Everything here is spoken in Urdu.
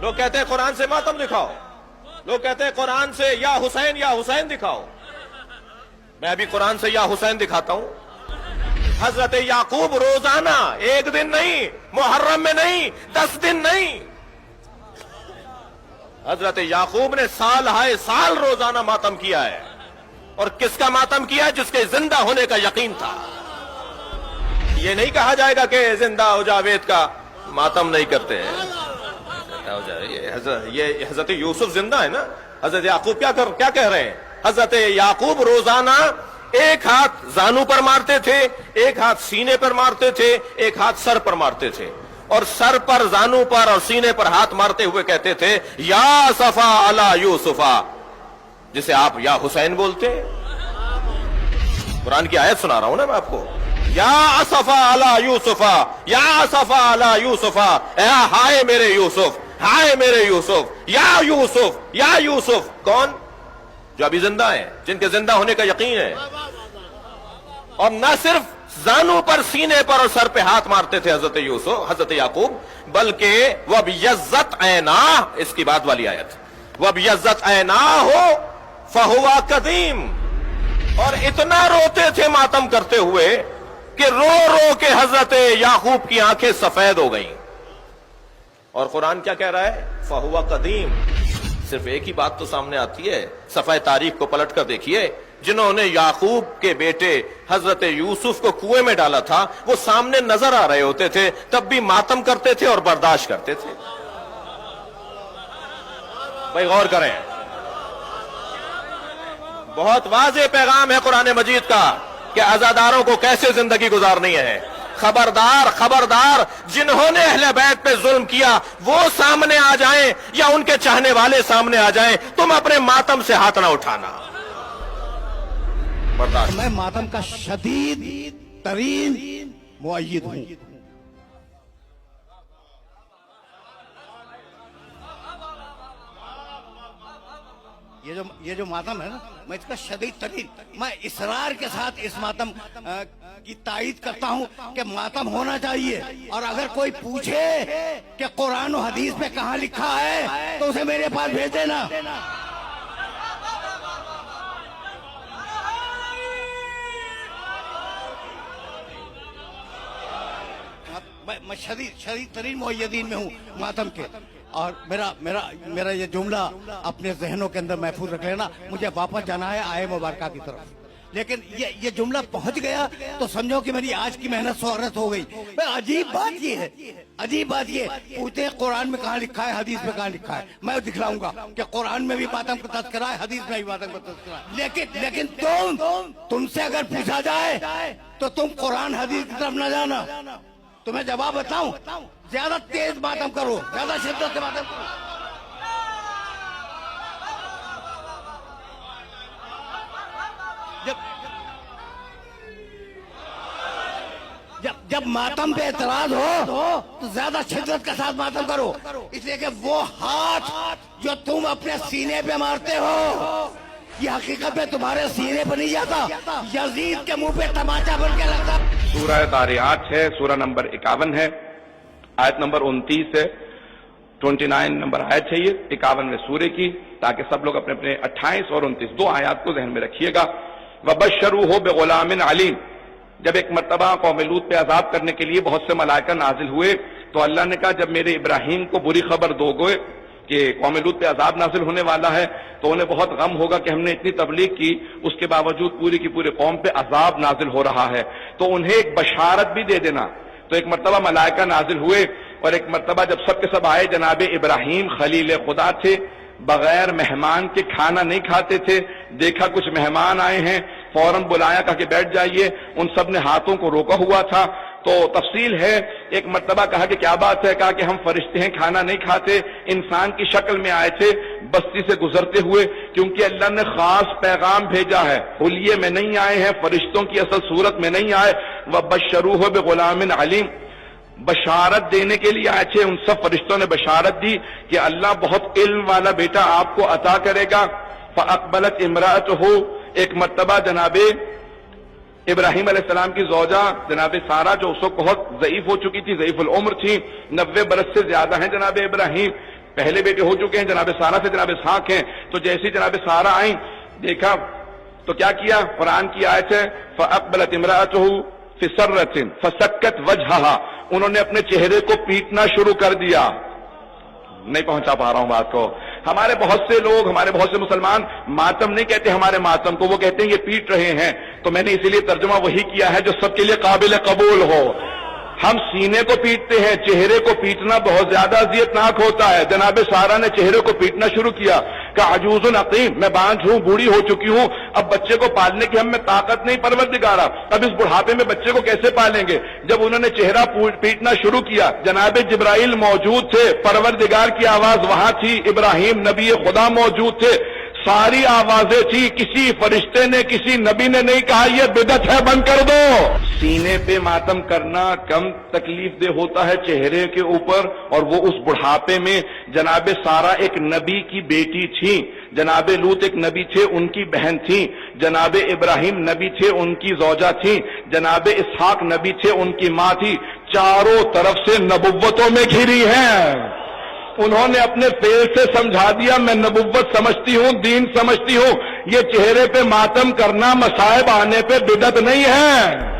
لوگ کہتے ہیں قرآن سے ماتم دکھاؤ، لوگ کہتے ہیں قرآن سے یا حسین دکھاؤ. میں ابھی قرآن سے یا حسین دکھاتا ہوں. حضرت یعقوب روزانہ، ایک دن نہیں، محرم میں نہیں، 10 دن نہیں، حضرت یعقوب نے سال ہائے سال روزانہ ماتم کیا ہے. اور کس کا ماتم کیا؟ جس کے زندہ ہونے کا یقین تھا. یہ نہیں کہا جائے گا کہ زندہ ہو جاوید کا ماتم نہیں کرتے ہیں. یہ حضرت یوسف زندہ ہے نا. حضرت یعقوب کیا کہہ رہے ہیں؟ حضرت یعقوب روزانہ ایک ہاتھ زانو پر مارتے تھے، ایک ہاتھ سینے پر مارتے تھے، ایک ہاتھ سر پر مارتے تھے، اور سر پر، زانو پر اور سینے پر ہاتھ مارتے ہوئے کہتے تھے یا اسفا علی یوسفا، جسے آپ یا حسین بولتے. قرآن کی آیت سنا رہا ہوں نا میں آپ کو. یا اسفا علی یوسفا، یا اسفا علی یوسفا، اے ہائے میرے یوسف، ہائے میرے یوسف، یا یوسف، یا یوسف. کون؟ جو ابھی زندہ ہیں، جن کے زندہ ہونے کا یقین ہے. اور نہ صرف زانو پر، سینے پر اور سر پہ ہاتھ مارتے تھے حضرت یعقوب، بلکہ وَبْيَضَّتْ عَيْنَاهُ، اس کی بعد والی آیت، وَبْيَضَّتْ عَيْنَاهُ فَهُوَ قَدِيمٌ. اور اتنا روتے تھے ماتم کرتے ہوئے کہ رو رو کے حضرت یعقوب کی آنکھیں سفید ہو گئیں. اور قرآن کیا کہہ رہا ہے؟ فَهُوَ قَدِيمٌ. صرف ایک ہی بات تو سامنے آتی ہے. صفحہ تاریخ کو پلٹ کر دیکھیے. جنہوں نے یعقوب کے بیٹے حضرت یوسف کو کنویں میں ڈالا تھا، وہ سامنے نظر آ رہے ہوتے تھے، تب بھی ماتم کرتے تھے اور برداشت کرتے تھے. بھائی غور کریں، بہت واضح پیغام ہے قرآن مجید کا کہ عزاداروں کو کیسے زندگی گزارنی ہے. خبردار خبردار، جنہوں نے اہل بیت پہ ظلم کیا وہ سامنے آ جائیں یا ان کے چاہنے والے سامنے آ جائیں، تم اپنے ماتم سے ہاتھ نہ اٹھانا. برداشت. میں ماتم کا شدید ترین مؤید ہوں. یہ جو ماتم ہے نا، میں اس کا شدید ترین، میں اصرار کے ساتھ اس ماتم کی تائید کرتا ہوں کہ ماتم ہونا چاہیے. اور اگر کوئی پوچھے کہ قرآن و حدیث میں کہاں لکھا ہے تو اسے میرے پاس بھیج دینا. میں شدید ترین مؤیدین میں ہوں ماتم کے. اور میرا یہ جملہ اپنے ذہنوں کے اندر محفوظ رکھ لینا. مجھے واپس جانا ہے آئے مبارکہ کی طرف، لیکن یہ جملہ پہنچ گیا تو سمجھو کہ میری آج کی محنت سہرت ہو گئی. عجیب بات یہ ہے، عجیب بات یہ، پوچھتے ہیں قرآن میں کہاں لکھا ہے، حدیث میں کہاں لکھا ہے. میں دکھلاؤں گا کہ قرآن میں بھی ماتم کا تذکرہ ہے، حدیث میں بھی ماتم کا تذکرہ ہے. لیکن تم سے اگر پوچھا جائے تو تم قرآن حدیث کی طرف نہ جانا. تمہیں جواب بتاؤں، زیادہ تیز ماتم کرو، زیادہ شدت سے ماتم کرو. جب ماتم پہ اعتراض ہو تو زیادہ شدت کے ساتھ ماتم کرو. اس لیے کہ وہ ہاتھ جو تم اپنے سینے پہ مارتے ہو، یہ حقیقت میں تمہارے سینے پہ نہیں جاتا، یزید کے منہ پہ تماچا بن کے لگتا. سورہ داریات ہے، سورہ نمبر 51 ہے، آیت نمبر 29 ہے، 29 نمبر آیت ہے یہ 51ویں سورے کی، تاکہ سب لوگ اپنے 28 اور 29 دو آیات کو ذہن میں رکھیے گا. وَبَشَّرُوهُ بِغُلَامٍ عَلِيمٍ. جب ایک مرتبہ قوم لوط پہ عذاب کرنے کے لیے بہت سے ملائکہ نازل ہوئے تو اللہ نے کہا جب میرے ابراہیم کو بری خبر دو گے کہ قوم لوط پہ عذاب نازل ہونے والا ہے تو انہیں بہت غم ہوگا کہ ہم نے اتنی تبلیغ کی، اس کے باوجود پوری کی پوری قوم پہ عذاب نازل ہو رہا ہے، تو انہیں ایک بشارت بھی دے دینا. تو ایک مرتبہ ملائکہ نازل ہوئے، اور ایک مرتبہ جب سب کے سب آئے، جناب ابراہیم خلیل خدا تھے، بغیر مہمان کے کھانا نہیں کھاتے تھے. دیکھا کچھ مہمان آئے ہیں، فوراً بلایا، کہا کہ بیٹھ جائیے. ان سب نے ہاتھوں کو روکا ہوا تھا. تو تفصیل ہے، ایک مرتبہ کہا کہ کیا بات ہے، کہا کہ ہم فرشتے ہیں، کھانا نہیں کھاتے، انسان کی شکل میں آئے تھے بستی سے گزرتے ہوئے، کیونکہ اللہ نے خاص پیغام بھیجا ہے، حلیے میں نہیں آئے ہیں، فرشتوں کی اصل صورت میں نہیں آئے. وَبَشَّرُوهُ بِغُلَامٍ عَلِيمٍ. بشارت دینے کے لیے آئے تھے. ان سب فرشتوں نے بشارت دی کہ اللہ بہت علم والا بیٹا آپ کو عطا کرے گا. فَأَقْبَلَتْ امْرَأَتُهُ. ایک مرتبہ جناب ابراہیم علیہ السلام کی زوجہ جناب سارہ، جو اس وقت بہت ضعیف ہو چکی تھی، ضعیف العمر تھی، 90 برس سے زیادہ ہیں جناب ابراہیم، پہلے بیٹے ہو چکے ہیں, جناب سارہ سے جناب اسحاق ہیں. تو جیسی جناب سارہ آئیں, دیکھا تو کیا کیا, قرآن کی آیت ہے فَأَقْبَلَتْ امْرَأَتُهُ فِي سَرَّةٍ فَسَكَّتْ وَجْهَهَا, انہوں نے اپنے چہرے کو پیٹنا شروع کر دیا. نہیں پہنچا پا رہا ہوں بات کو. ہمارے بہت سے لوگ, ہمارے بہت سے مسلمان ماتم نہیں کہتے ہمارے ماتم کو, وہ کہتے ہیں یہ پیٹ رہے ہیں. تو میں نے اسی لیے ترجمہ وہی کیا ہے جو سب کے لیے قابل قبول ہو. ہم سینے کو پیٹتے ہیں, چہرے کو پیٹنا بہت زیادہ اذیتناک ہوتا ہے. جناب سارہ نے چہرے کو پیٹنا شروع کیا کہ عجوز عقیم, میں بانجھ ہوں, بوڑھی ہو چکی ہوں, اب بچے کو پالنے کی ہم میں طاقت نہیں پروردگارا, اب اس بڑھاپے میں بچے کو کیسے پالیں گے. جب انہوں نے چہرہ پیٹنا شروع کیا, جناب جبرائیل موجود تھے, پروردگار کی آواز وہاں تھی, ابراہیم نبی خدا موجود تھے, ساری آوازیں تھی, کسی فرشتے نے کسی نبی نے نہیں کہا یہ بدعت ہے بند کر دو. سینے پہ ماتم کرنا کم تکلیف دہ ہوتا ہے چہرے کے اوپر, اور وہ اس بڑھاپے میں. جناب سارہ ایک نبی کی بیٹی تھی, جناب لوط ایک نبی تھے ان کی بہن تھی, جناب ابراہیم نبی تھے ان کی زوجہ تھی, جناب اسحاق نبی تھے ان کی ماں تھی. چاروں طرف سے نبوتوں میں گھری ہیں. انہوں نے اپنے فعل سے سمجھا دیا میں نبوت سمجھتی ہوں, دین سمجھتی ہوں. یہ چہرے پہ ماتم کرنا مصائب آنے پہ بدعت نہیں ہے.